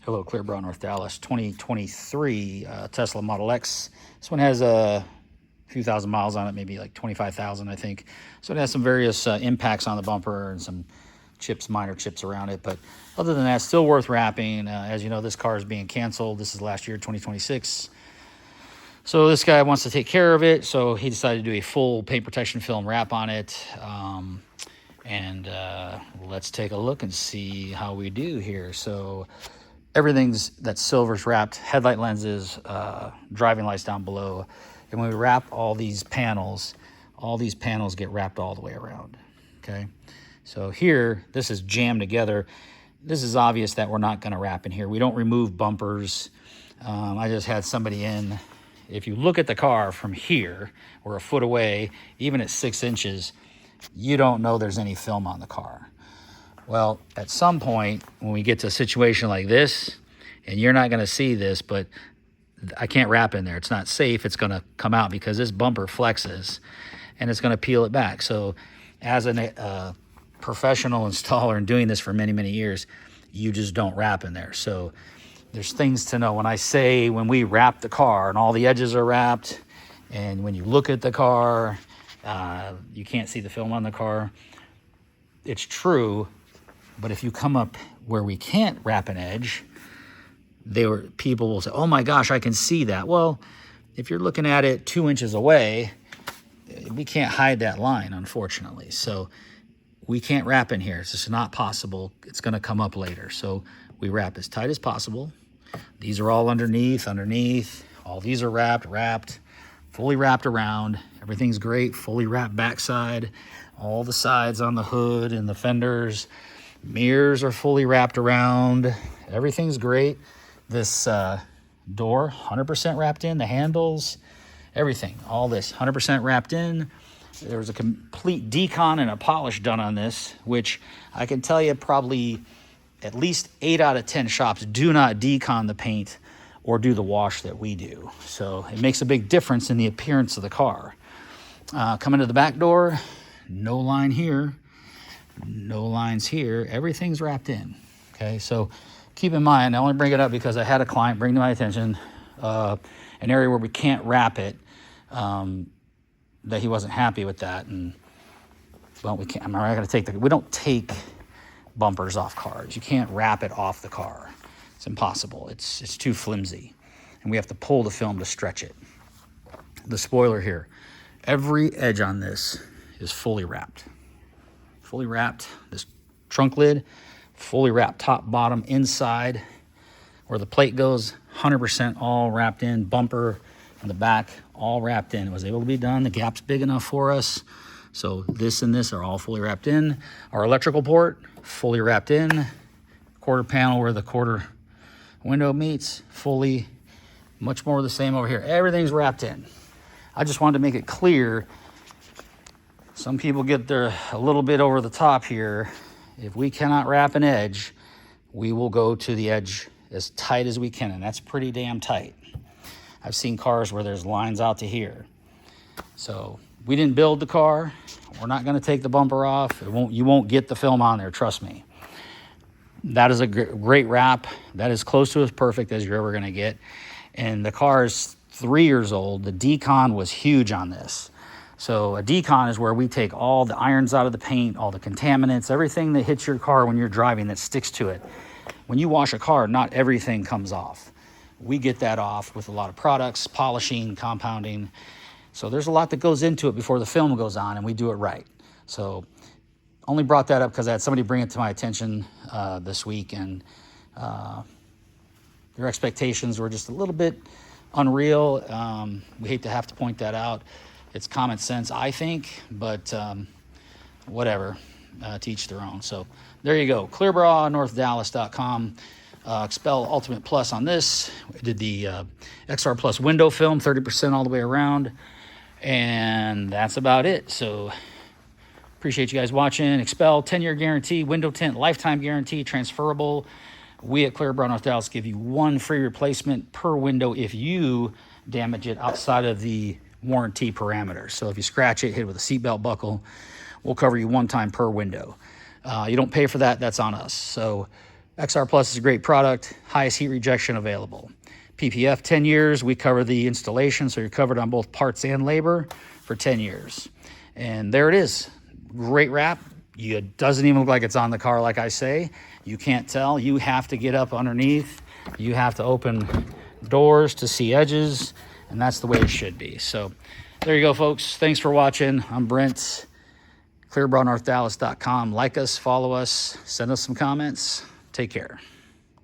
Hello, Clearbrook, North Dallas, 2023 Tesla Model X. This one has a few thousand miles on it, maybe like 25,000, I think. So it has some various impacts on the bumper and some chips, minor chips around it. But other than that, still worth wrapping. As you know, this car is being canceled. This is last year, 2026. So this guy wants to take care of it. So he decided to do a full paint protection film wrap on it. Let's take a look and see how we do here. So everything's that silver's wrapped, headlight lenses, driving lights down below. And when we wrap all these panels get wrapped all the way around, okay? So here, this is jammed together. This is obvious that we're not gonna wrap in here. We don't remove bumpers. I just had somebody in. If you look at the car from here, or a foot away, even at 6 inches, you don't know there's any film on the car. Well, at some point, when we get to a situation like this, and you're not gonna see this, but I can't wrap in there. It's not safe. It's gonna come out because this bumper flexes and it's gonna peel it back. So as a professional installer and doing this for many, many years, you just don't wrap in there. So there's things to know. When we wrap the car and all the edges are wrapped, and when you look at the car, you can't see the film on the car. It's true, but if you come up where we can't wrap an edge, people will say, oh my gosh, I can see that. Well, if you're looking at it 2 inches away, we can't hide that line, unfortunately. So we can't wrap in here. It's just not possible. It's gonna come up later. So we wrap as tight as possible. These are all underneath. All these are wrapped, fully wrapped around. Everything's great, fully wrapped backside. All the sides on the hood and the fenders. Mirrors are fully wrapped around. Everything's great. This door, 100% wrapped in. The handles, everything, all this, 100% wrapped in. There was a complete decon and a polish done on this, which I can tell you probably at least 8 out of 10 shops do not decon the paint or do the wash that we do. So it makes a big difference in the appearance of the car. Coming to the back door, no line here, no lines here. Everything's wrapped in, okay? So keep in mind, I only bring it up because I had a client bring to my attention an area where we can't wrap it, that he wasn't happy with that. And well, we can't, I'm not gonna we don't take bumpers off cars. You can't wrap it off the car. It's impossible. It's too flimsy. And we have to pull the film to stretch it. The spoiler here, every edge on this is fully wrapped. Fully wrapped. This trunk lid, fully wrapped, top, bottom, inside, where the plate goes, 100% all wrapped in. Bumper and the back, all wrapped in. It was able to be done. The gap's big enough for us. So this and this are all fully wrapped in. Our electrical port, fully wrapped in. Quarter panel where the quarter window meets, fully, much more the same over here. Everything's wrapped in. I just wanted to make it clear. Some people get there a little bit over the top here. If we cannot wrap an edge, we will go to the edge as tight as we can, and that's pretty damn tight. I've seen cars where there's lines out to here. So we didn't build the car. We're not gonna take the bumper off. You won't get the film on there, trust me. That is a great wrap. That is close to as perfect as you're ever gonna get. And the car is 3 years old. The decon was huge on this. So a decon is where we take all the irons out of the paint, all the contaminants, everything that hits your car when you're driving that sticks to it. When you wash a car, not everything comes off. We get that off with a lot of products, polishing, compounding. So there's a lot that goes into it before the film goes on, and we do it right. So only brought that up because I had somebody bring it to my attention this week, and their expectations were just a little bit unreal. We hate to have to point that out. It's common sense, I think, but whatever, to each their own. So there you go, clearbrooknorthdallas.com. Xpel Ultimate Plus on this. We did the XR Plus window film, 30% all the way around. And that's about it. So appreciate you guys watching. Xpel 10-year guarantee, window tint, lifetime guarantee, transferable. We at Clearbrook, North Dallas give you 1 free replacement per window if you damage it outside of the warranty parameters. So if you scratch it, hit it with a seatbelt buckle, we'll cover you 1 time per window. You don't pay for that, that's on us. So XR Plus is a great product, highest heat rejection available. PPF, 10 years. We cover the installation, so you're covered on both parts and labor for 10 years. And there it is. Great wrap. It doesn't even look like it's on the car, like I say. You can't tell. You have to get up underneath. You have to open doors to see edges, and that's the way it should be. So there you go, folks. Thanks for watching. I'm Brent, clearbrawnorthdallas.com. Like us, follow us, send us some comments. Take care.